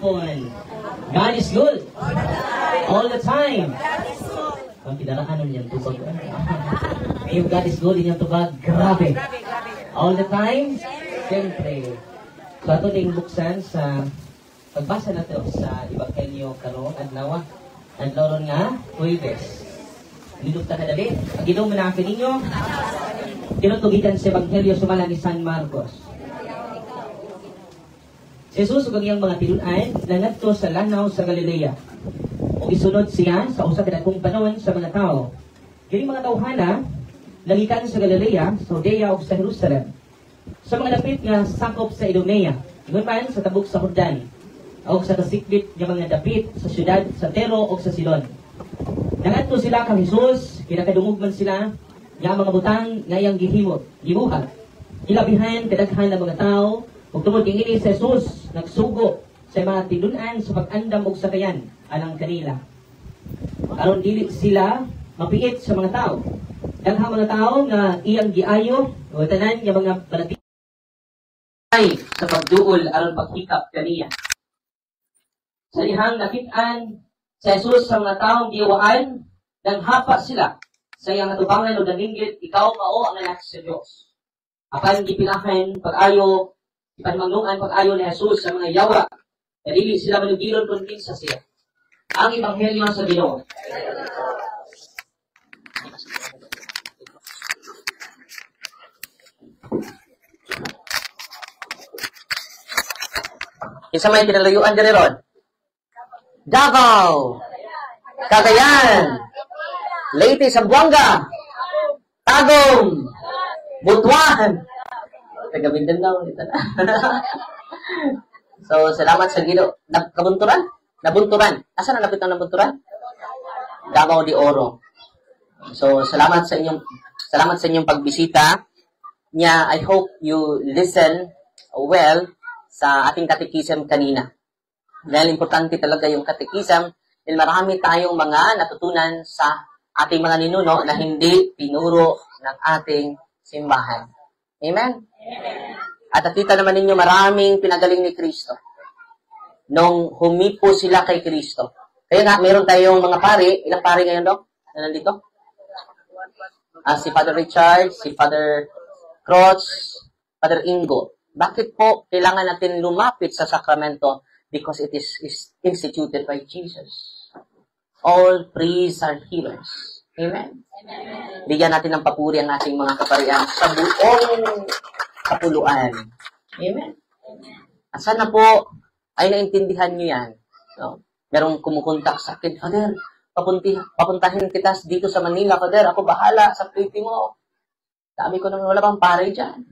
hapon. God is good. All the time. Ang pinarakanan niyang tubag. Yung God is good, inyong tubag. Grabe. All the time. Siyempre. So ato ding buksan sa pagbasa natin sa Ebanghelyo karon adlaw. Adlaw nga, Huwebes. Nindot ta kadali. Ang Ginoo manakit ninyo. Tinutugikan sa Ebanghelyo sumala ni San Marcos. Si Jesus ug iyang mga tinud-an nangadto sa lanaw sa Galilea. O isunod siya sa usa ka dakong panahon sa mga tao. Kini mga tawhana nagikan sa Galilea, sa Judea ug sa Jerusalem. Sa mga dapit nga sakop sa Idumea, ingon man sa tabok sa Jordan, o sa kasikbit nga mga dapit sa syudad sa Tiro o sa Sidon. Nangadto sila kang Jesus, kinakadungog man sila nga mga butang nga iyang gibuhat. Ilabihan kadaghan ng mga tao. Ug tungod kini si Jesus nagsugo sa mga tinun-an sa pag-andam og sakayan alang kanila. Aron dili sila mapiit sa mga tao. Daghang mga tao nga iyang giayo o tanan nga mga balati ay sa pagduol aron pagkikap kaniya. Sa ihang nakit-an sa Jesus sa mga taong giwaan nang hapa sila sa iyang atubangan o nanginggit, ikaw mao ang anak sa Diyos. Apan gipinahan pag-ayo ipanmangnuan pag-ayo ni Jesus sa mga yawa na dili sila manugilon kung kinsa siya. Ang Ebanghelyo sa Ginoo. Kinsa may kinalayuan diri ron? Davao, Cagayan, Leyte, Zamboanga, Tagum, Butuan, taga Mindanao ito na. So, salamat sa Ginoo. Kabunturan? Nabunturan. Asa na napit ang nabunturan? Davao de Oro. So, salamat sa inyong pagbisita. Nya, I hope you listen well sa ating katekism kanina. Dahil importante talaga yung katekism dahil marami tayong mga natutunan sa ating mga ninuno na hindi tinuro ng ating simbahan. Amen? At nakita naman ninyo maraming pinagaling ni Kristo nung humipo sila kay Kristo. Kaya nga, meron tayong mga pari. Ilang pari ngayon, Dok? Na nandito? Si Father Richard, si Father Cross, Father Ingo. Bakit po kailangan natin lumapit sa sakramento? Because it is instituted by Jesus. All priests are healers. Amen? Bigyan natin ng papuri ang ating mga kaparian sa buong kapuluan. Amen? At sana po ay naintindihan nyo yan. No? Merong kumukontak sa akin, Father, papuntahin kita dito sa Manila, Father. Ako bahala sa plate mo. Sabi ko naman, wala bang pare dyan?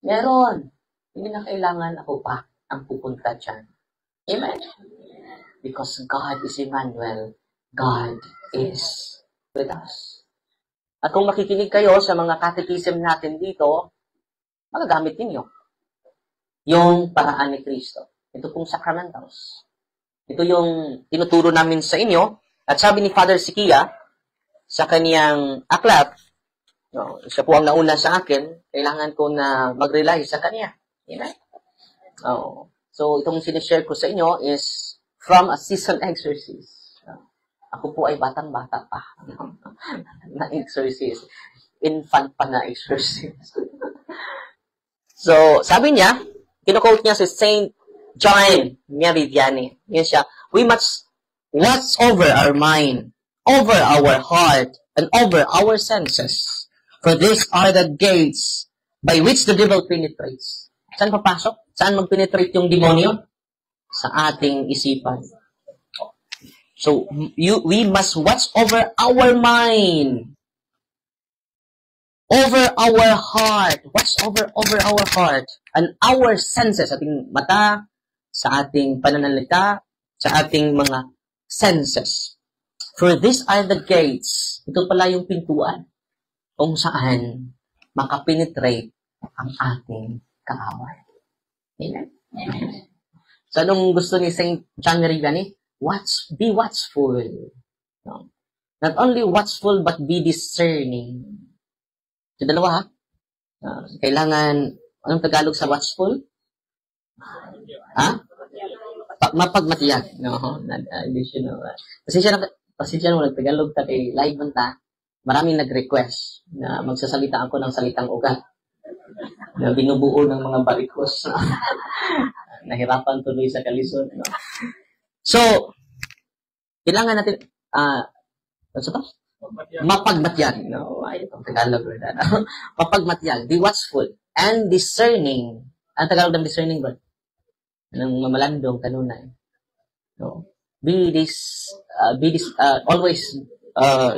Meron. Hindi na kailangan ako pa ang pupunta dyan. Amen? Because God is Emmanuel. God is with us. At kung makikinig kayo sa mga catechism natin dito, magagamit ninyo yung paraan ni Kristo. Ito pong sacramentals. Ito yung tinuturo namin sa inyo. At sabi ni Father Sikia, sa kaniyang aklat, no, siya po ang nauna sa akin, kailangan ko na mag-rely sa kanya. Amen? Oh. So, itong sinishare ko sa inyo is from a seasoned exorcist. Ako po ay batang-bata pa na exorcist. Infant pa na exorcist. So, sabi niya, kino-quote niya si Saint John Meridiani. Yan siya, we must watch over our mind, over our heart, and over our senses. For these are the gates by which the devil penetrates. Saan papasok? Saan mag-penetrate yung demonyo? Sa ating isipan. So, we must watch over our mind, over our heart, watch over our heart, and our senses, ating mata, sa ating pananalita, sa ating mga senses. For these are the gates. Ito pala yung pintuan kung saan makapenetrate ang ating kaaway. Amen? Amen. So, anong gusto ni St. John Meridiani? Be watchful. No? Not only watchful, but be discerning. So, dalawa, ha? Kailangan, anong Tagalog sa watchful? Ha? mapagmatiyag. No? Additional. Pasensya na nagtagalog ta kay live man ta. Maraming nag-request na magsasalita ako ng salitang ugat na binubuo ng mga barikos. Nahirapan tuloy sa kalisod. No? So, kailangan natin, ano ba? Mapagmatiyag. No? Ay, itong Tagalog. Mapagmatiyag, be watchful, and discerning. Ang Tagalog ng discerning ba? Ng mamalandong kanunay. No? Always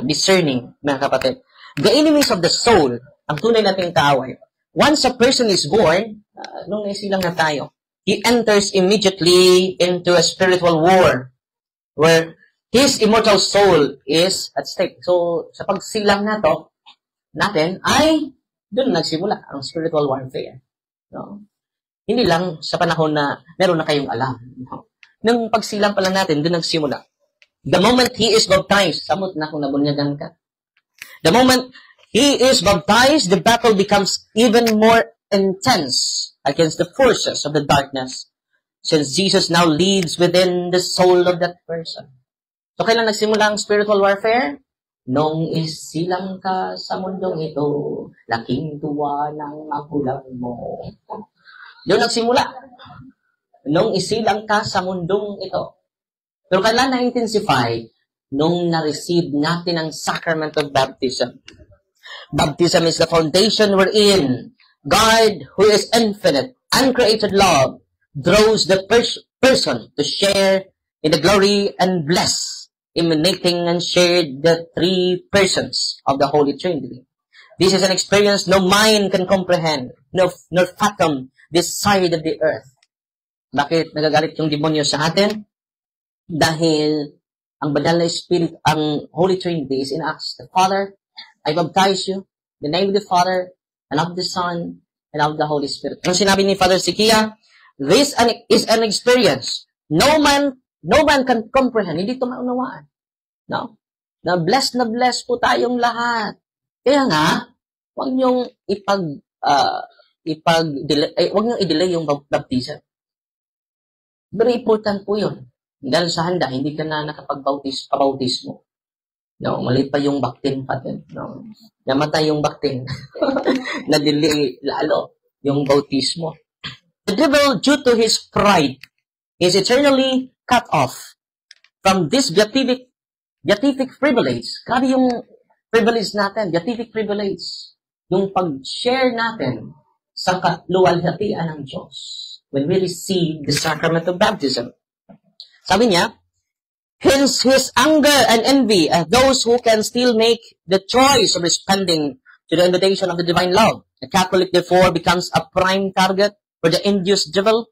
discerning, mga kapatid. The enemies of the soul, ang tunay nating kaaway. Once a person is born, nung naisilang na tayo, he enters immediately into a spiritual war where his immortal soul is at stake. So, sa pagsilang natin ay doon nagsimula ang spiritual warfare. No? Hindi lang sa panahon na meron na kayong alam. No? Nung pagsilang pa lang natin, doon nagsimula. The moment he is baptized, samot na kung nabunyagan ka. The moment he is baptized, the battle becomes even more intense against the forces of the darkness, since Jesus now leads within the soul of that person. So, kailan nagsimula ang spiritual warfare? Nung isilang ka sa mundong ito, laking tuwa ng magulang mo. Doon nagsimula. Nung isilang ka sa mundong ito. Pero kailan na-intensify? Nung na-receive natin ang sacrament of baptism. Baptism is the foundation wherein God, who is infinite, uncreated love, draws the person to share in the glory and bless, emanating and shared the three persons of the Holy Trinity. This is an experience no mind can comprehend, nor fathom this side of the earth. Bakit nagagalit yung demonyo sa atin? Dahil ang banal na Spirit, ang Holy Trinity is in us. The Father, I baptize you, in the name of the Father, and of the Son, and of the Holy Spirit. Ang sinabi ni Father Sikia, this is an experience no man can comprehend. Hindi ito maunawaan. No? Na blessed po tayong lahat. Kaya nga, huwag niyong huwag niyong i-delay yung baptism. Very important po yun. Dahil sa handa, hindi ka na nakapag-bautismo. No, mali pa yung baktin patin. No. Namatay yung baktin. Na-delay lalo yung bautismo. The devil, due to his pride, is eternally cut off from this beatific privilege. Grabe yung privilege natin, beatific privilege. Yung pag-share natin sa kaluwalhatian ng Diyos when we receive the sacrament of baptism. Sabi niya, hence his anger and envy at those who can still make the choice of responding to the invitation of the divine love. The Catholic, therefore, becomes a prime target for the induced devil,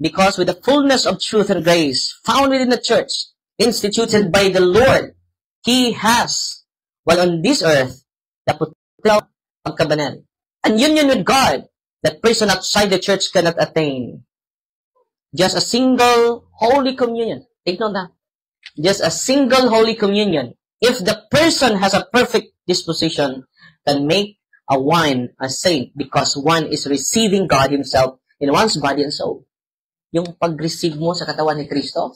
because with the fullness of truth and grace found within the church, instituted by the Lord, he has, while on this earth, the potential of pagkabanal, and union with God that person outside the church cannot attain. Just a single Holy Communion. Take note that. Just a single Holy Communion, if the person has a perfect disposition, can make a one a saint, because one is receiving God Himself in one's body and soul. Yung pag-receive mo sa katawan ni Kristo,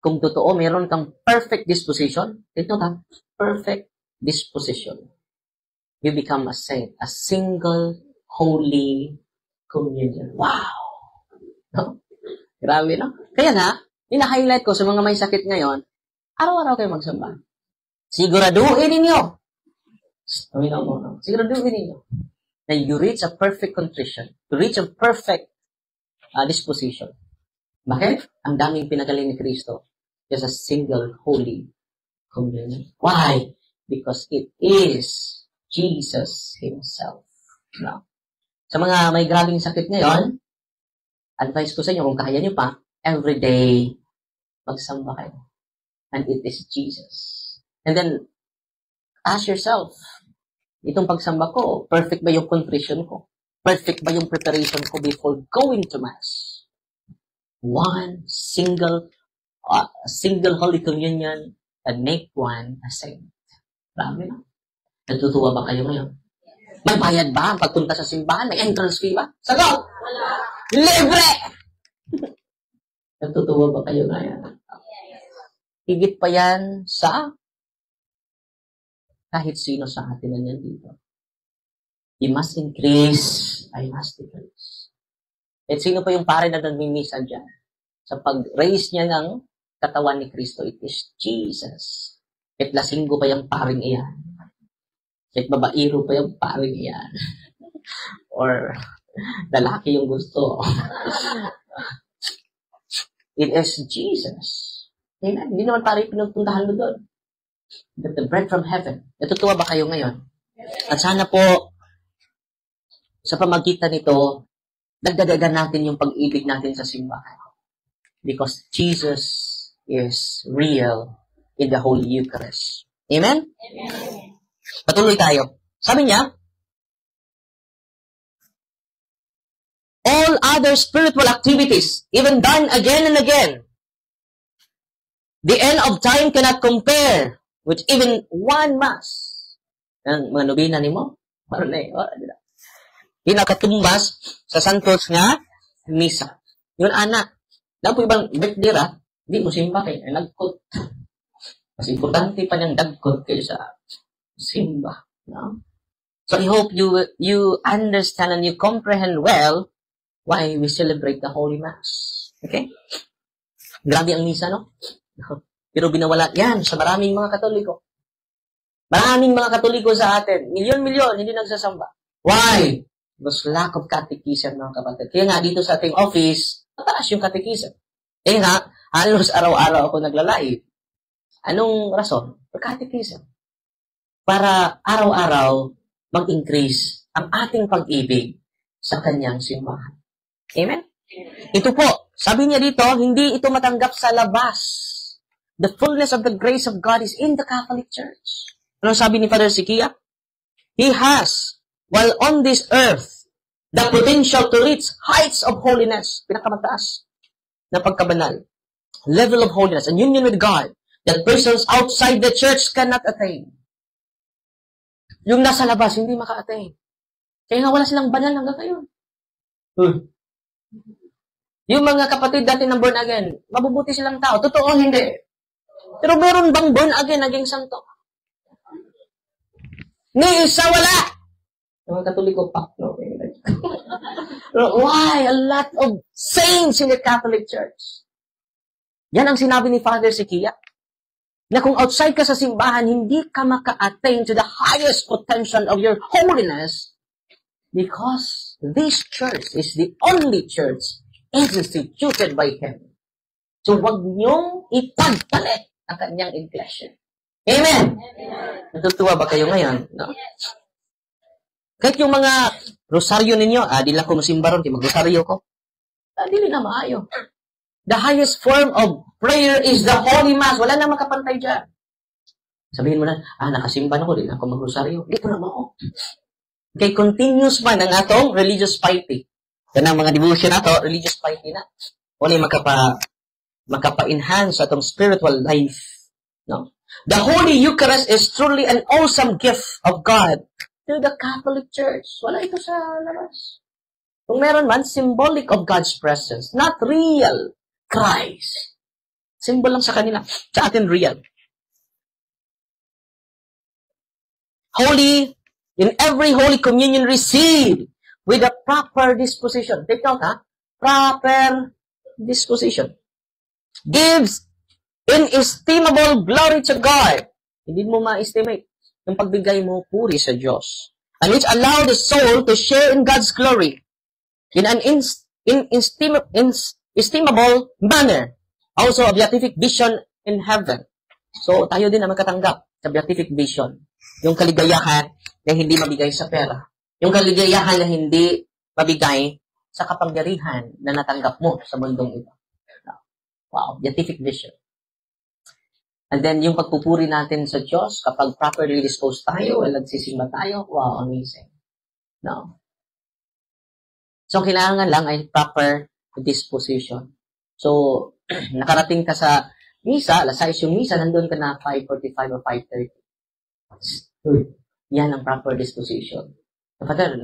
kung totoo, meron kang perfect disposition, ito ka, perfect disposition. You become a saint, a single Holy Communion. Wow! No? Grabe, no? Kaya na, ina-highlight ko sa mga may sakit ngayon, araw-araw kayo magsamba. Siguraduhin ninyo. Siguraduhin ninyo na you reach a perfect contrition, to reach a perfect disposition. Bakit? Ang daming pinagaling ni Kristo. Just a single Holy Communion. Why? Because it is Jesus Himself. No? Sa mga may grabing sakit ngayon, advice ko sa inyo, kung kaya nyo pa, every day, magsamba kayo. And it is Jesus. And then, ask yourself, itong pagsamba ko, perfect ba yung contrition ko? Perfect ba yung preparation ko before going to Mass? One single Holy Communion and make one a saint. Marami na. Natutuwa ba kayo ngayon? May bayad ba ang pagpunta sa simbahan? May entrance fee ba? Sagot! Libre! Natutuwa ba kayo ngayon? Higit pa yan sa kahit sino sa atin na yan dito. You must increase, I must decrease. At sino pa yung pare na nagmimisa dyan? Sa pag-raise niya ng katawan ni Kristo, it is Jesus. At lasinggo pa yung paring iyan. At babairo pa yung paring iyan. Or lalaki yung gusto. It is Jesus. Amen. Hindi naman pare pinupuntahan mo doon. The bread from heaven. Natutuwa ba kayo ngayon? At sana po, sa pamagitan nito, dagdagagan natin yung pag-ibig natin sa simbahan. Because Jesus is real in the Holy Eucharist. Amen? Amen. Patuloy tayo. Sabi niya, all other spiritual activities, even done again and again, the end of time cannot compare with even one Mass. Ang mga nobina ni mo, parang na pinakatumbas sa Santos nga misa. Yun, anak. Daw po ibang birthday ra, hindi mo simba kayo, nagkot. Mas importante pa niyang dagkot kayo sa simba. No? So I hope you understand and you comprehend well why we celebrate the Holy Mass. Okay? Grabe ang misa, no? Pero binawala yan sa maraming mga Katoliko. Maraming mga Katoliko sa atin. Milyon-milyon, hindi nagsasamba. Why? Because lack of catechism, mga kapatid. Kaya nga, dito sa ating office, mataas yung catechism. Eh nga, halos araw-araw ako naglalait. Anong rason? For catechism. Para araw-araw mag-increase ang ating pag-ibig sa kanyang simbahan. Amen? Ito po, sabi niya dito, hindi ito matanggap sa labas. The fullness of the grace of God is in the Catholic Church. Ano sabi ni Father Sikia? He has, while on this earth, the potential to reach heights of holiness, pinakamataas na pagkabanal, level of holiness, and union with God, that persons outside the church cannot attain. Yung nasa labas, hindi maka-attain. Kaya nga wala silang banal hanggang ngayon. Yung mga kapatid dati ng born again, mabubuti silang tao. Totoo, hindi. Pero meron bang born again naging santo? Ni isa wala. Yung mga Katoliko pa. No? Why? A lot of saints in the Catholic Church. Yan ang sinabi ni Father Sikia. Na kung outside ka sa simbahan, hindi ka maka-attain to the highest potential of your holiness because this church is the only church instituted by Him. So, wag niyong ipagpalit ang kanyang iglesia. Amen! Natutuwa ba kayo ngayon? No? Kahit yung mga rosaryo ninyo, di lang ko masimba ron, mag-rosaryo ko. Dili na maayo. The highest form of prayer is the Holy Mass. Wala na makapantay dyan. Sabihin mo na, nakasimba na ko, di na ako mag-rosaryo. Dito na mo. Okay, continuous man ang atong religious piety. Yan ang mga devotion na to, religious piety na. Wala makapa-enhance atong spiritual life. No? The Holy Eucharist is truly an awesome gift of God to the Catholic Church. Wala ito sa labas. Kung meron man, symbolic of God's presence, not real Christ. Symbol lang sa kanila. Sa atin, real. Holy, in every Holy Communion received with a proper disposition. Take note, proper disposition. Gives inestimable glory to God. Hindi mo ma-estimate yung pagbigay mo puri sa Diyos. And which allow the soul to share in God's glory in an estimable manner. Also, a beatific vision in heaven. So, tayo din ang magkatanggap sa beatific vision. Yung kaligayahan na hindi mabigay sa pera. Yung kaligayahan na hindi mabigay sa kapangyarihan na natanggap mo sa mundong ito. Wow, beatific vision. And then, yung pagpupuri natin sa Diyos, kapag properly disposed tayo, nagsisimba tayo, wow, amazing. No? So, kailangan lang ay proper disposition. So, nakarating ka sa misa, alas 6 yung misa, nandun ka na 5:45 o 5:30. Yan ang proper disposition. Father,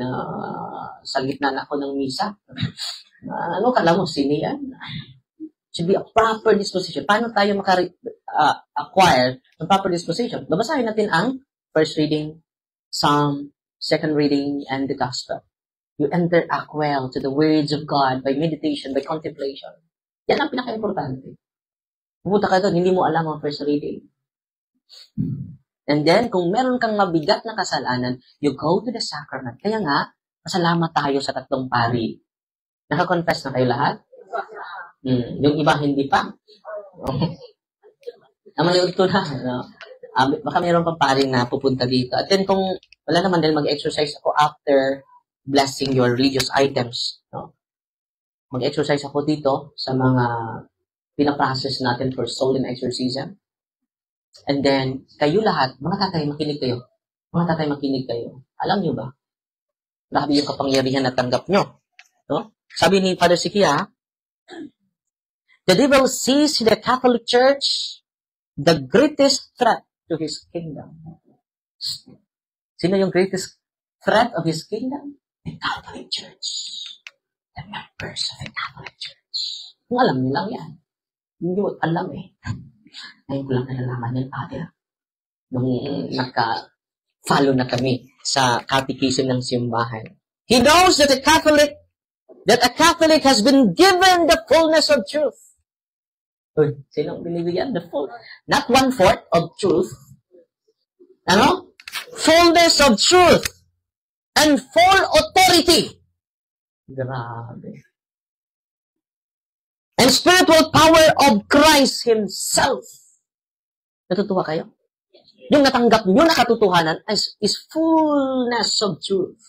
sa gitna na ako ng misa, ano kala mo, sini yan? Should be a proper disposition. Paano tayo acquire ng proper disposition? Babasahin natin ang first reading, Psalm, second reading, and the Gospel. You interact well to the words of God by meditation, by contemplation. Yan ang pinaka-importante. Pupunta ka doon, hindi mo alam ang first reading. And then, kung meron kang mabigat na kasalanan, you go to the sacrament. Kaya nga, pasalamat tayo sa tatlong pari. Naka-confess na kayo lahat? Yung iba, hindi pa. Manood ko na. Baka mayroon pang pari na pupunta dito. At then, kung wala naman dahil mag-exercise ako after blessing your religious items. No? Mag-exercise ako dito sa mga pinaprocess natin for soul and exorcism. And then, kayo lahat, mga tatay, makinig kayo. Mga tatay, makinig kayo. Alam nyo ba? Grabe yung kapangyarihan na tanggap nyo. No? Sabi ni Father Sikia, the devil sees in the Catholic Church the greatest threat to his kingdom. Sino yung greatest threat of his kingdom? The Catholic Church. The members of the Catholic Church. Kung alam niyo lang yan. Hindi mo alam eh. Ngayon ko lang nalalaman yan, Father. Nung naka-follow na kami sa catechism ng simbahan. He knows that a Catholic has been given the fullness of truth. Sinong binibigyan? The full. Not 1/4 of truth. Ano? Fullness of truth. And full authority. Grabe. And spiritual power of Christ Himself. Natutuwa kayo? Yung natanggap nyo na katotohanan is fullness of truth.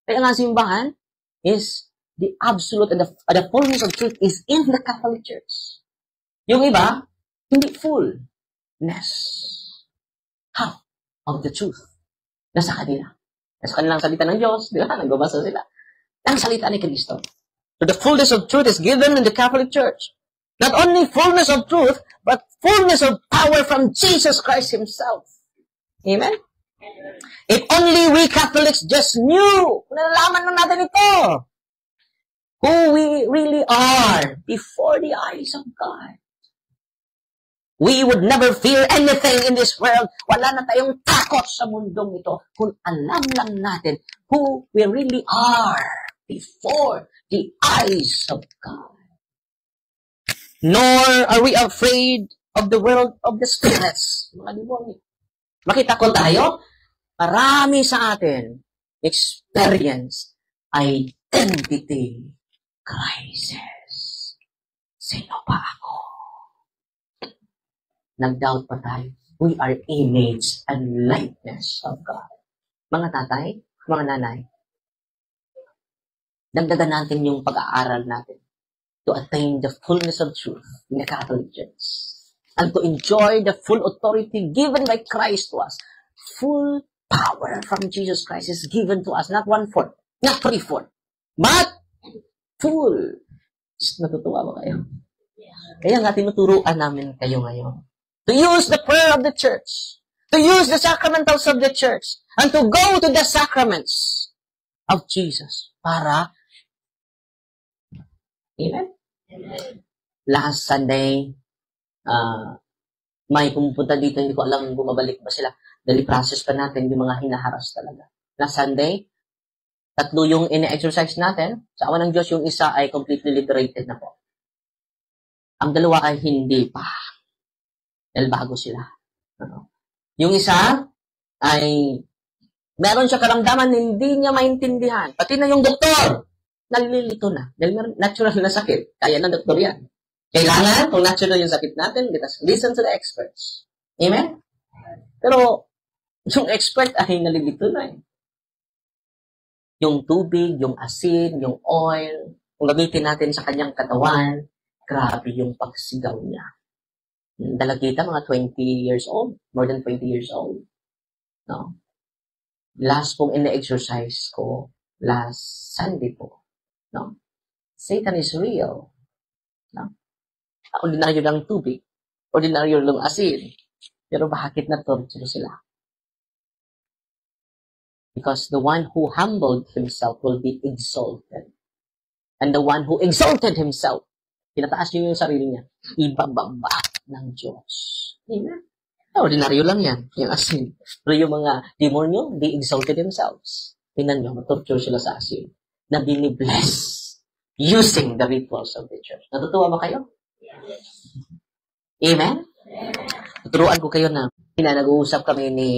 Kaya nga simbahan is the absolute and the fullness of truth is in the Catholic Church. Yung iba, hindi fullness. Half of the truth. Nasa kanila. Nasa kanilang salita ng Diyos. Di ba? Nagbabasa sila. Ang salita ni Kristo. So the fullness of truth is given in the Catholic Church. Not only fullness of truth, but fullness of power from Jesus Christ Himself. Amen? If only we Catholics just knew, nalalaman na natin ito, who we really are before the eyes of God. We would never fear anything in this world. Wala na tayong takot sa mundong ito kung alam lang natin who we really are before the eyes of God. Nor are we afraid of the world of the spirits. Mga demonyo. Makita ko tayo, marami sa atin experience identity crisis. Sino ba ako? Nag-doubt pa tayo. We are image and likeness of God. Mga tatay, mga nanay, dagdagan natin yung pag-aaral natin to attain the fullness of truth in the Catholic Church and to enjoy the full authority given by Christ to us. Full power from Jesus Christ is given to us, not 1/4, not 3/4, but full. Natutuwa ba kayo? Kaya nga tinuturuan namin kayo ngayon to use the prayer of the church, to use the sacramentals of the church, and to go to the sacraments of Jesus para Amen? Last Sunday, may pumunta dito, hindi ko alam bumabalik ba sila. Dali process pa natin yung mga hinaharas talaga. Last Sunday, 3 yung ine-exercise natin. Sa awa ng Diyos, yung isa ay completely liberated na po. Ang 2 ay hindi pa. Dahil bago sila. Yung isa ay meron siya karamdaman, hindi niya maintindihan. Pati na yung doktor, nalilito na. Dahil natural na sakit. Kaya na doktor yan. Kailangan, kung natural yung sakit natin, let us listen to the experts. Amen? Pero, yung expert ay nalilito na eh. Yung tubig, yung asin, yung oil, kung gamitin natin sa kanyang katawan, grabe yung pagsigaw niya. Dalagita, mga 20 years old, more than 20 years old. No? Last pong ina-exercise ko, last Sunday po, no? Satan is real. No? Ordinaryo lang tubig, ordinaryo lang asin, pero bakit na-torture sila? Because the one who humbled himself will be exalted. And the one who exalted himself Pinataas niyo yung sarili niya. Ibababa ng Diyos. Amen. Ordinaryo lang yan. Yung asin. Pero yung mga demonyo, they exalted themselves. Tingnan nyo, matorture sila sa asin. Na binibless using the rituals of the church. Natutuwa ba kayo? Amen? Tuturuan ko kayo na nag-uusap kami ni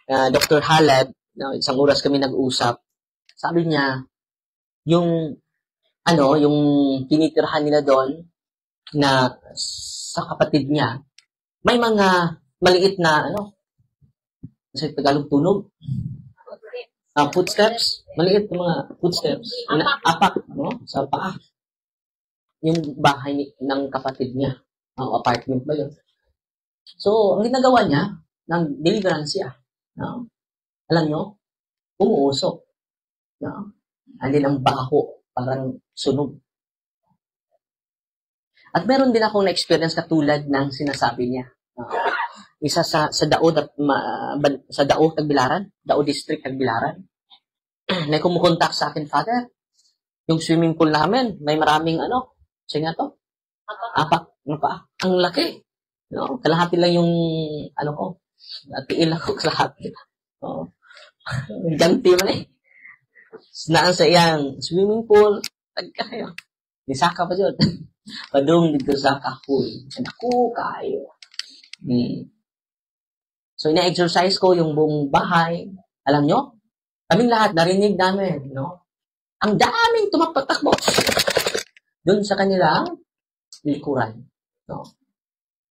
Dr. Halad. Isang oras kami nag-uusap. Sabi niya, yung tinitirhan nila doon na sa kapatid niya, may mga maliit na, sa Tagalog tunog? Footsteps. Maliit na mga footsteps. Apak, sa paa. Yung bahay ng kapatid niya. Apartment ba yun? So, ang ginagawa niya, ng deliverance siya. Alam nyo, umuusok. Andin ang baho, parang sunog. At meron din akong na-experience katulad ng sinasabi niya. Isa sa Dao, Tagbilaran, Dao District, Tagbilaran. May kumukontak sa akin, Father, yung swimming pool namin, may maraming siya nga to? Apak na pa. Ang laki. Kalahati lang yung, tiil ako kalahati. Ganti man eh. Naan sa iyang swimming pool, tagkayo. Nisaka pa dyan. Padung dito sa kahoy. Naku, kayo. So, ina-exercise ko yung buong bahay. Alam nyo? Kaming lahat, narinig namin, ang daming tumapatakbo doon sa kanilang likuran.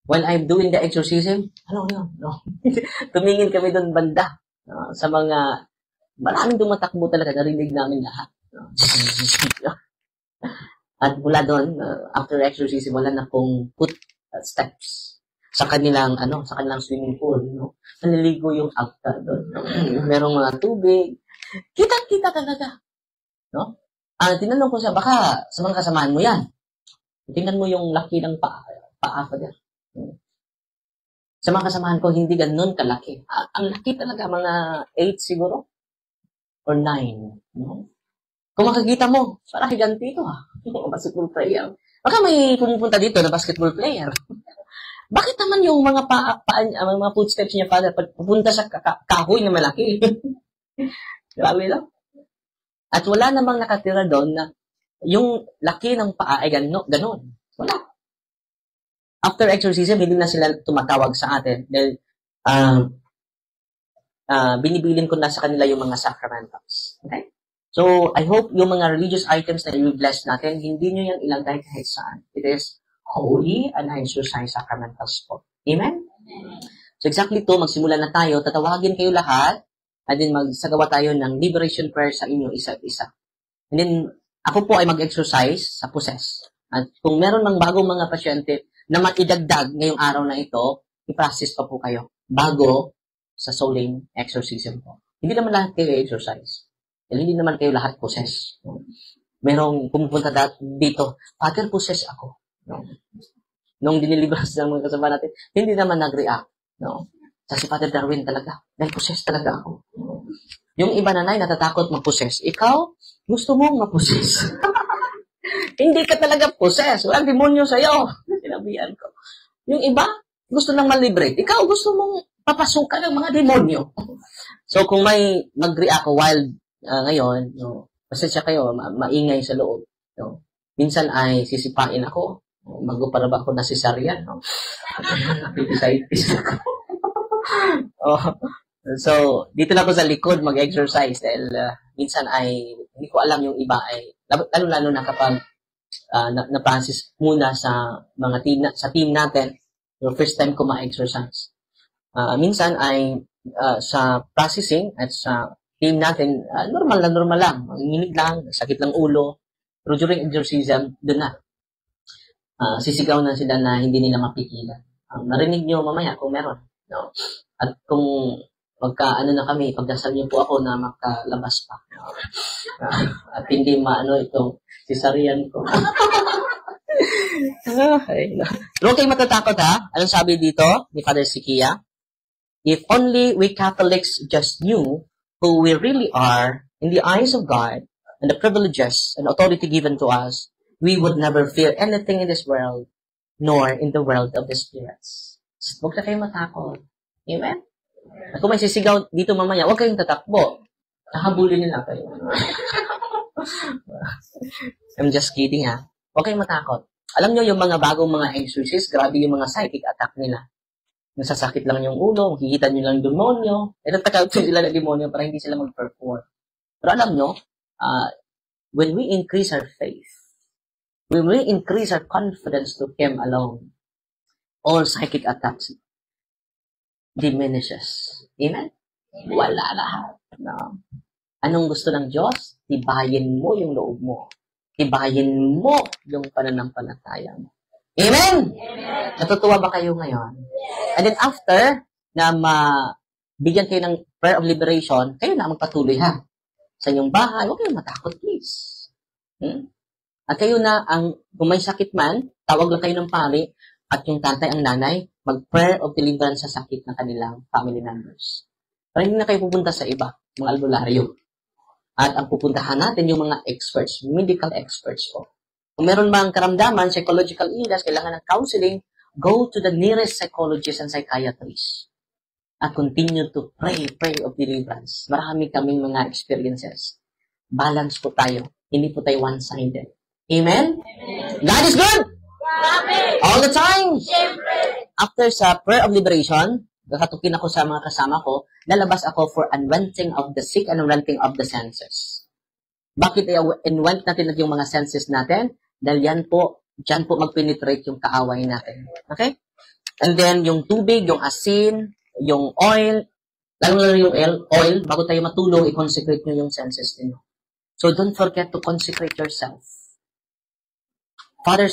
While I'm doing the exorcism, tumingin kami doon banda. Sa mga, maraming tumatakbo talaga, narinig namin lahat. At mula doon, after exorcism, wala na pong footsteps sa kanilang swimming pool. Naliligo yung altar doon. Merong mga tubig. Kita talaga. Tinanong ko siya, baka sa mga kasamahan mo yan. Tingnan mo yung laki ng paa pa dyan. Sa mga kasamahan ko, hindi ganun kalaki. Ang laki talaga, mga 8 siguro. Or 9. Kung makikita mo, parang higanti ito basketball player. Baka may pumupunta dito na basketball player. Bakit naman yung mga mga footsteps niya, Father, pupunta sa kahoy na malaki? Grabe lang. At wala namang nakatira doon na yung laki ng paa ay ganon. Wala. After exorcism, hindi na sila tumatawag sa atin dahil binibilin ko na sa kanila yung mga sacramentals. Okay? So, I hope yung mga religious items na i-bless natin, hindi nyo yan ilagay kahit saan. It is holy and exercise sacramentals po. Amen? So, exactly to, magsimula na tayo. Tatawagin kayo lahat at then magsagawa tayo ng liberation prayer sa inyo isa't isa. And then, ako po ay mag-exercise sa possess. At kung meron mang bagong mga pasyente na maidagdag ngayong araw na ito, i-process pa po kayo bago sa souling exorcism po. Hindi naman lahat kayo exercise. Hindi naman kayo lahat possess. Merong pumupunta dito, Father, possess ako. Nung dinilibras ng mga kasama natin, hindi naman nag-react. Sa si Father Darwin talaga, dahil possess talaga ako. Yung iba nanay, natatakot mag-possess. Ikaw, gusto mong ma-possess. Hindi ka talaga possess. Walang demonyo sa'yo. Sinabihan ko. Yung iba, gusto nang malibrate. Ikaw, gusto mong papasukan ng mga demonyo. So, kung may mag-react ako while ngayon, pasensya kayo, maingay sa loob. Minsan ay sisipain ako. Para ba ako na cesarean? Appendicitis ako. So, dito na ako sa likod mag-exercise dahil minsan ay hindi ko alam yung iba ay lalo na kapag na-process muna sa mga team natin, yung first time ko ma-exercise. Minsan ay sa processing at sa team natin, normal lang. Manginginig lang, sakit ng ulo. Pero during exorcism, doon na. Sisigaw na sila na hindi nila mapigilan. Narinig nyo mamaya kung meron. At kung na kami, pagdasal niyo po ako na makalabas pa. At hindi itong cesarean ko. Pero huwag kayong matatakot ha. Anong sabi dito ni Father Sikia? If only we Catholics just knew who we really are in the eyes of God and the privileges and authority given to us, we would never fear anything in this world, nor in the world of the spirits. Huwag na kayong matakot. Amen? At kung may sisigaw dito mamaya, huwag kayong tatakbo. Nahabulin nila kayo. I'm just kidding, ha? Huwag kayong matakot. Alam nyo, yung mga bagong mga exorcist, grabe yung mga psychic attack nila. Nasasakit lang yung ulo, makikita nyo lang yung demonyo. Nagtataka sila ng demonyo para hindi sila mag-perform. Pero alam nyo, when we increase our faith, when we increase our confidence to Him alone, all psychic attacks diminishes. Amen? Wala lahat. No. Anong gusto ng Diyos? Tibayin mo yung loob mo. Tibayin mo yung pananampalataya mo. Amen? Amen. Natutuwa ba kayo ngayon? And then after na bigyan kayo ng prayer of liberation, kayo na magpatuloy ha. Sa inyong bahay, huwag kayong matakot, please. At kayo na, kung may sakit man, tawag lang kayo ng pari, at yung tatay, ang nanay, mag-prayer of deliverance sa sakit ng kanilang family members. Para hindi na kayo pupunta sa iba, mga albularyo. At ang pupuntahan natin yung mga experts, medical experts po. Kung meron mang karamdaman, psychological illness, kailangan ng counseling, go to the nearest psychologist and psychiatrist. At continue to pray of deliverance. Marami kaming mga experiences. Balance po tayo. Hindi po tayo one-sided. Amen? Amen. God is good! Amen. All the time! Siyempre. After sa prayer of liberation, kakatukin ako sa mga kasama ko, lalabas ako for unrenting of the sick and unrenting of the senses. Bakit i-unrent natin yung mga senses natin? Dahil dyan po mag-penetrate yung kaaway natin. Okay? And then, yung tubig, yung asin, yung oil, lalo na yung oil, bago tayo matulog, i-consecrate nyo yung senses niyo. So, don't forget to consecrate yourself. Father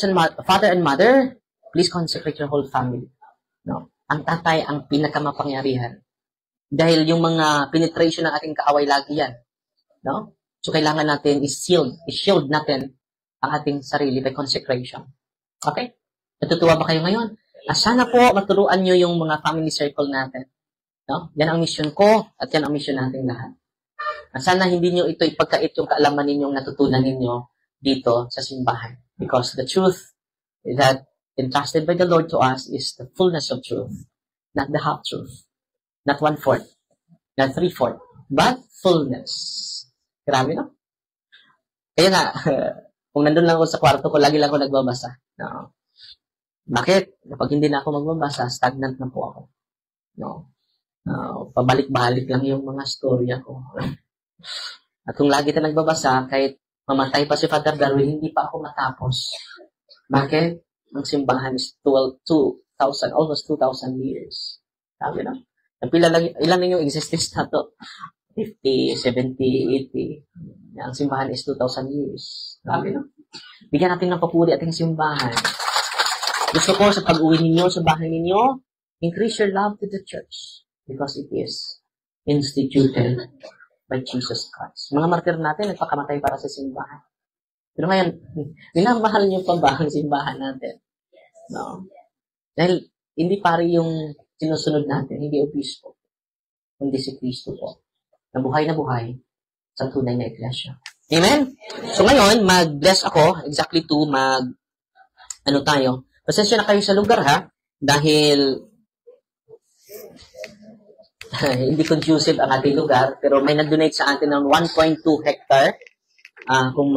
and mother, please consecrate your whole family. No? Ang tatay, ang pinakamapangyarihan. Dahil yung mga penetration ng ating kaaway lagi yan. No? So, kailangan natin i-shield natin ang ating sarili by consecration. Okay? Natutuwa ba kayo ngayon? Sana po maturuan nyo yung mga family circle natin. No? Yan ang mission ko at yan ang mission natin lahat. Sana hindi nyo ito ipagkait yung kaalaman ninyong natutunan ninyo dito sa simbahan. Because the truth that entrusted by the Lord to us is the fullness of truth. Not the half-truth. Not 1/4. Not 3/4. But fullness. Grabe, no? Kaya nga, kung nandun lang ako sa kwarto ko, lagi lang ako nagbabasa. No? Bakit? Kapag hindi na ako magbabasa, stagnant na po ako. No? Pabalik-balik lang yung mga storya ko. At kung lagi na nagbabasa, kahit mamatay pa si Father Darwin, hindi pa ako matapos. Bakit? Ang simbahan is 2,000, almost 2,000 years. Sabi na? Ilan yung existence na to? 50, 70, 80. Ang simbahan is 2,000 years. Sabi na? Bigyan natin ng papuri ating simbahan. Gusto ko sa pag-uwi ninyo, sa bahay ninyo, increase your love to the church because it is instituted by Jesus Christ. Mga martir natin, nagpakamatay para sa simbahan. Pero ngayon, minamahal niyo pa ba ang simbahan natin? No? Dahil hindi pari yung sinusunod natin, hindi obispo, kundi si Kristo po. Na buhay sa tunay na iglesia. Amen? So ngayon, mag-bless ako, exactly to tayo. Pasensya na kayo sa lugar ha, dahil hindi conducive ang ating lugar, pero may nag-donate sa atin ng 1.2 hectare. Kung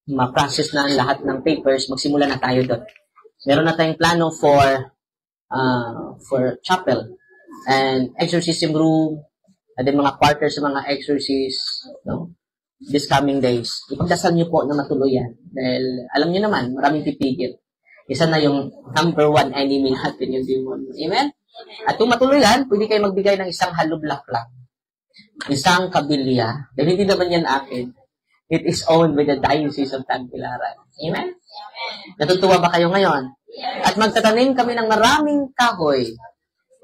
ma-process na ang lahat ng papers, magsimula na tayo doon. Meron na tayong plano for chapel and exorcism room, and then mga quarters sa mga exorcists, no? This coming days. Ipagdasal niyo po na matuloy yan. Dahil alam niyo naman, maraming pipigil. Isa na yung number 1 enemy natin, yung demon. Amen? At kung matuloy yan, pwede kayo magbigay ng isang halublak lang. Isang kabilya. Dahil hindi naman yan akin. It is owned by the Diocese of Tagbilaran. Amen? Natutuwa ba kayo ngayon? At magtatanim kami ng maraming kahoy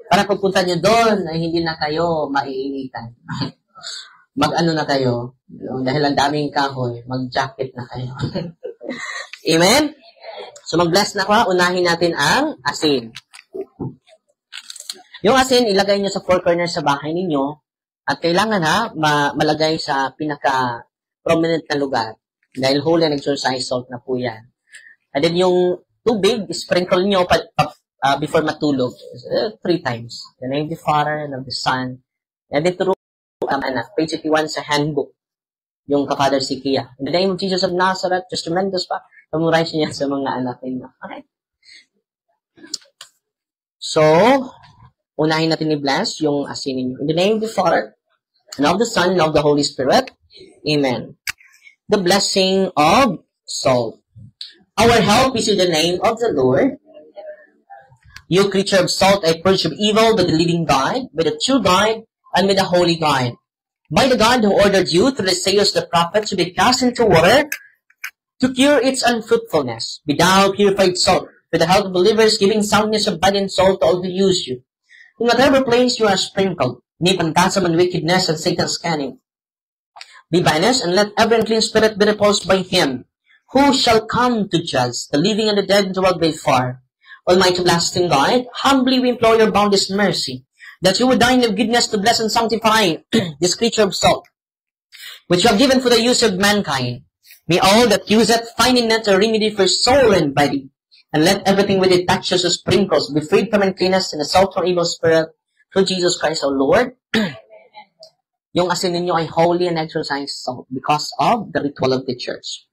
para pagpunta nyo doon ay hindi na kayo maiinitan. Mag-ano na kayo? Dahil ang daming kahoy, mag-jacket na kayo. Amen? So mag-bless na ako. Unahin natin ang asin. Yung asin, ilagay nyo sa 4 corners sa bahay ninyo at kailangan malagay sa pinaka-prominent na lugar. Dahil holy and exorcised salt na po yan. And then yung tubig, sprinkle nyo before matulog. 3 times. The name of the Father, and of the Son, and then through page 81 sa handbook, yung ka-Father Sikia. In the name of Jesus of Nazareth, just tremendous pa, memorize niya sa mga anak ninyo. Okay? So, unahin natin i-bless yung asin ninyo. In the name of the Father, and of the Son, and of the Holy Spirit. Amen. The blessing of salt. Our help is in the name of the Lord. You creature of salt, I purge of evil with the living God, with the true God, and with the holy God. By the God who ordered you through the sayers of the prophets to be cast into water to cure its unfruitfulness. Be thou purified salt, with the help of believers, giving soundness of body and soul to all who use you. In whatever place you are sprinkled, may phantasm and wickedness and Satan's cunning be banished, and let every unclean spirit be repulsed by him, who shall come to judge the living and the dead and the world by fire. Almighty lasting God, humbly we implore your boundless mercy, that you would dine of goodness to bless and sanctify this creature of salt, which you have given for the use of mankind. May all that use it find in it a remedy for soul and body, and let everything with it touches or sprinkles be freed from uncleanness and assault from evil spirit, through Jesus Christ our Lord. Yung asin ninyo ay holy and exorcised salt because of the ritual of the church.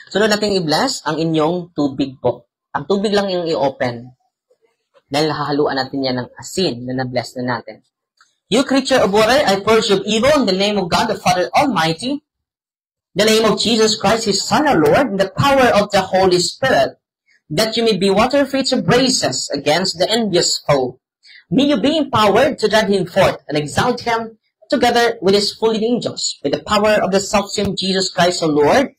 Sunod natin i-bless ang inyong tubig po. Ang tubig lang yung i-open. Dahil hahaluan natin yan ng asin na na-bless na natin. You creature of water, I purge of evil in the name of God the Father Almighty, the name of Jesus Christ, His Son, our Lord, and the power of the Holy Spirit, that you may be water-free to brace us against the envious foe. May you be empowered to drive him forth and exalt him together with his fallen angels, with the power of the self-same Jesus Christ, our Lord,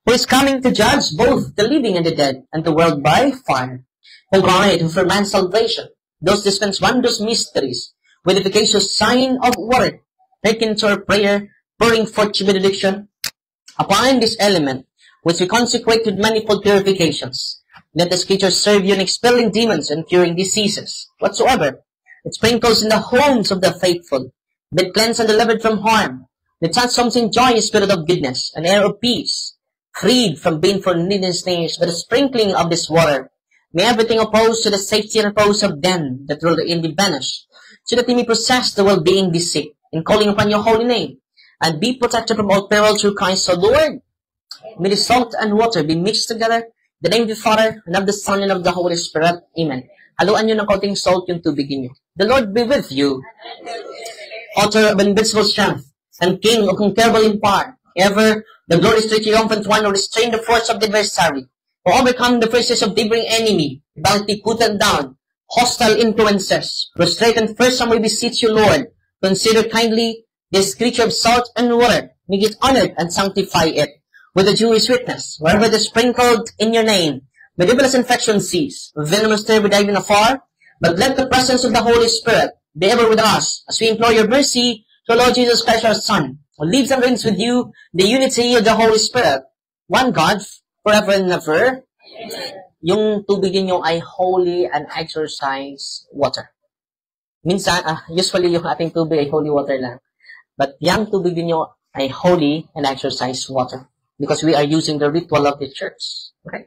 who is coming to judge both the living and the dead, and the world by fire. O God, who for man's salvation, those dispense wondrous mysteries, with the efficacious sign of word, hearken to our prayer, pouring forth benediction upon this element, which we consecrate with manifold purifications. Let the scriptures serve you in expelling demons and curing diseases, whatsoever it sprinkles in the homes of the faithful, be cleansed and delivered from harm, the transforms in joy, spirit of goodness, an air of peace, freed from baneful needless things, by the sprinkling of this water. May everything opposed to the safety and repose of them that will in be banished, so that they may possess the well-being be sick, in calling upon your holy name, and be protected from all peril through Christ our Lord. May the salt and water be mixed together, the name of the Father, and of the Son, and of the Holy Spirit. Amen. Haluan nyo ng konting salt yung tubig niyo. The Lord be with you. Author of invincible strength, and King of incomparable in power, ever the glorious triumphant one who restrained the force of the adversary, who overcome the forces of neighboring enemy, bounty put down, hostile influences, prostrate and first we beseech you, Lord, consider kindly this creature of salt and water, make it honored and sanctify it, with a Jewish witness, wherever it is sprinkled in your name, may devilish infection cease, venomous terror dive in afar, but let the presence of the Holy Spirit be ever with us, as we implore your mercy to Lord Jesus Christ our Son, who lives and reigns with you, the unity of the Holy Spirit, one God, forever and ever. Yung tubig ninyo ay holy and exorcised water. Minsan, usually yung ating tubig ay holy water lang. But yung tubig ninyo ay holy and exorcised water. Because we are using the ritual of the church. Okay?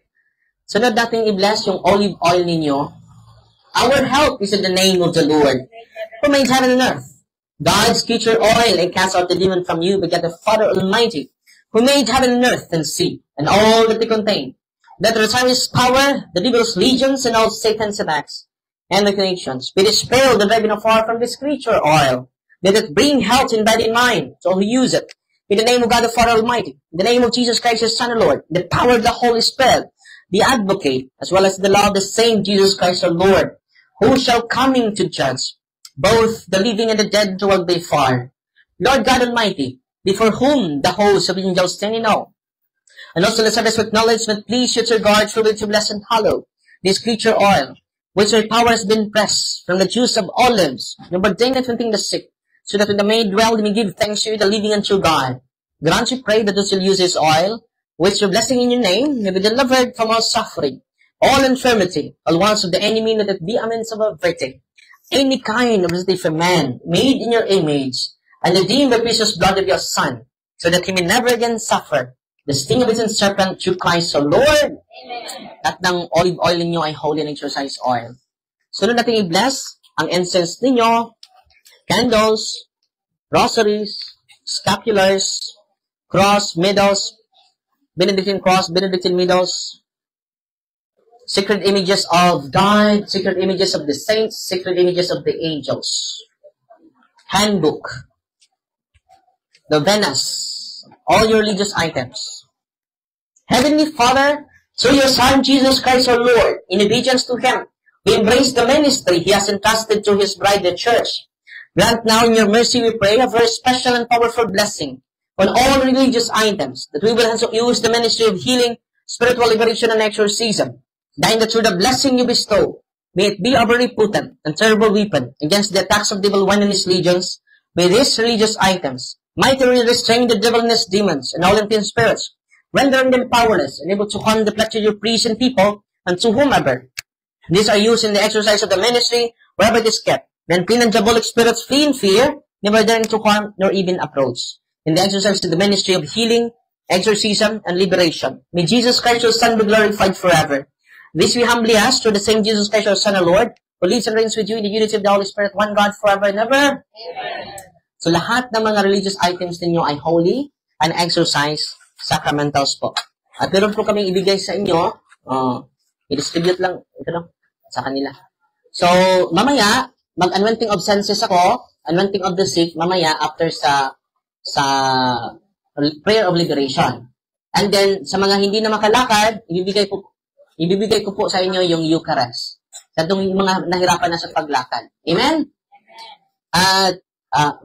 Sunod natin i-bless yung olive oil ninyo. Our help is in the name of the Lord, who made heaven and earth. God's creature oil and cast out the demon from you, begat the Father Almighty, who made heaven and earth and sea, and all that they contain. That return his power, the devil's legions, and all Satan's attacks, and the nations, be dispelled and driven afar from this creature oil. Let it bring health in body and mind to all who use it. In the name of God the Father Almighty, in the name of Jesus Christ, His Son, and Lord, the power of the Holy Spirit, the advocate, as well as the law of the same Jesus Christ our Lord, who shall coming to judge both the living and the dead to by fire. Lord God Almighty, before whom the hosts of angels stand in awe, and also let us acknowledge with please your regard truly to bless and hallow this creature oil, which your power has been pressed from the juice of olives, and ordained it from the sick, so that when the may dwell, they may give thanks to you, the living and true God. Grant we pray that those who use this oil, which your blessing in your name, may be delivered from all suffering, all infirmity, all wants of the enemy, let it be a means of averting any kind of visitation for man, made in your image, and redeemed by precious blood of your Son, so that he may never again suffer The sting of the serpent through Christ the Lord. At ng olive oil ninyo ay holy and exercise oil. Sunod natin i-bless ang incense ninyo, candles, rosaries, scapulars, cross, medals, Benedictine cross, Benedictine medals, sacred images of God, sacred images of the saints, sacred images of the angels, handbook, novenas, all your religious items. Heavenly Father, through your Son, Jesus Christ our Lord, in obedience to Him, we embrace the ministry He has entrusted to His bride, the Church. Grant now in your mercy, we pray, a very special and powerful blessing on all religious items, that we will also use the ministry of healing, spiritual liberation, and exorcism. Dying that through the blessing you bestow, may it be a very potent and terrible weapon against the attacks of devil one and his legions. May these religious items mightily restrain the devil and his demons and all unclean spirits, rendering them powerless and able to harm the flesh of your priests and people, and to whomever these are used in the exercise of the ministry, wherever it is kept. Then clean and diabolic spirits flee in fear, never daring to harm nor even approach. In the exercise of the ministry of healing, exorcism, and liberation, may Jesus Christ your Son be glorified forever. This we humbly ask through the same Jesus Christ our Son, our Lord, who lives and reigns with you in the unity of the Holy Spirit, one God, forever and ever. Amen. So lahat ng mga religious items ninyo ay holy and exercise sacramentals po. At meron po kaming ibigay sa inyo, i-distribute lang, ito lang, sa kanila. So, mamaya, mag-anointing of senses ako, anointing of the sick, mamaya, after sa prayer of liberation. And then, sa mga hindi na makalakad, ibibigay ko po sa inyo yung Eucharist. Sa itong mga nahirapan na sa paglakad. Amen? At,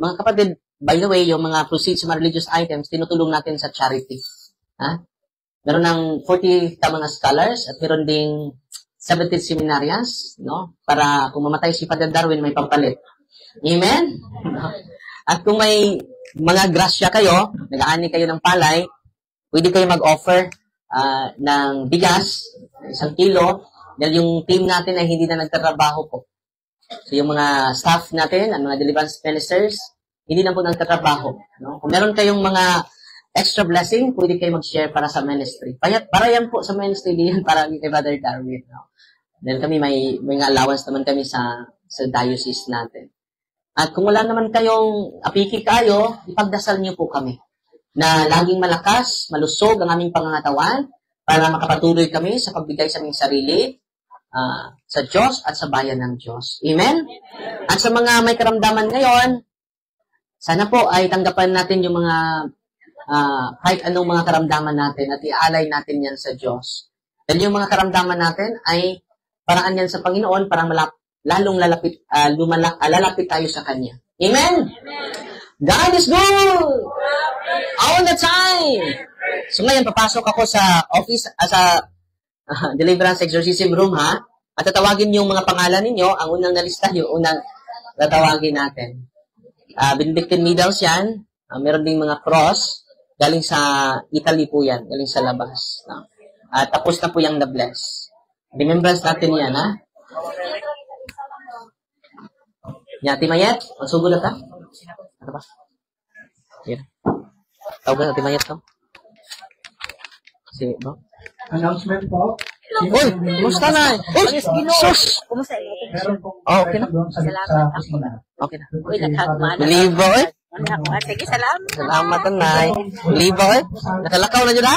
mga kapatid, by the way, yung mga proceeds sa mga religious items, tinutulong natin sa charity. Ha? Meron ng 40 mga scholars at meron ding 70 seminarians, no? Para kung mamatay si Father Darwin, may pampalit. Amen? At kung may mga grasya kayo, nag-aani kayo ng palay, pwede kayo mag-offer ng bigas, 1 kilo, dahil yung team natin ay hindi na nagtatrabaho po. So yung mga staff natin, ang mga deliverance ministers, hindi na po nagtatrabaho. No? Kung meron kayong mga extra blessing, pwede kayo mag-share para sa ministry. Para yan po sa ministry, yan para kay Father Darwin. No? Dahil kami may allowance naman kami sa diocese natin. At kung wala naman kayong apiki kayo, ipagdasal niyo po kami na laging malakas, malusog ang aming pangangatawan para makapatuloy kami sa pagbigay sa aming sarili sa Diyos at sa bayan ng Diyos. Amen? At sa mga may karamdaman ngayon, sana po ay tanggapan natin yung mga kahit anong mga karamdaman natin at ialay natin yan sa Diyos. Dahil yung mga karamdaman natin ay paraan yan sa Panginoon, parang lalong lalapit tayo sa Kanya. Amen? God is good! All the time! So ngayon, papasok ako sa office, sa deliverance exorcism room, ha? At tatawagin yung mga pangalan ninyo, ang unang nalista, yung unang tatawagin natin. Benedictine medals yan. Meron ding mga cross. Galing sa Italy po yan. Galing sa labas. No? Tapos na po yung na-bless. Remembrance natin yan, ha? Ati Mayet, magsugod na ta? Ano ba? Yan. Tawag na Ati Mayet to. Kasi, no? Announcement po. Uy! Kumusta na? Uy! Sus! Kumusta? Okay na. Salamat. Okay na. Uy, naghagman. Libo, eh? Sige, salamat. Salamat, Nay. Libo, eh? Nakalakaw na dyan, ha?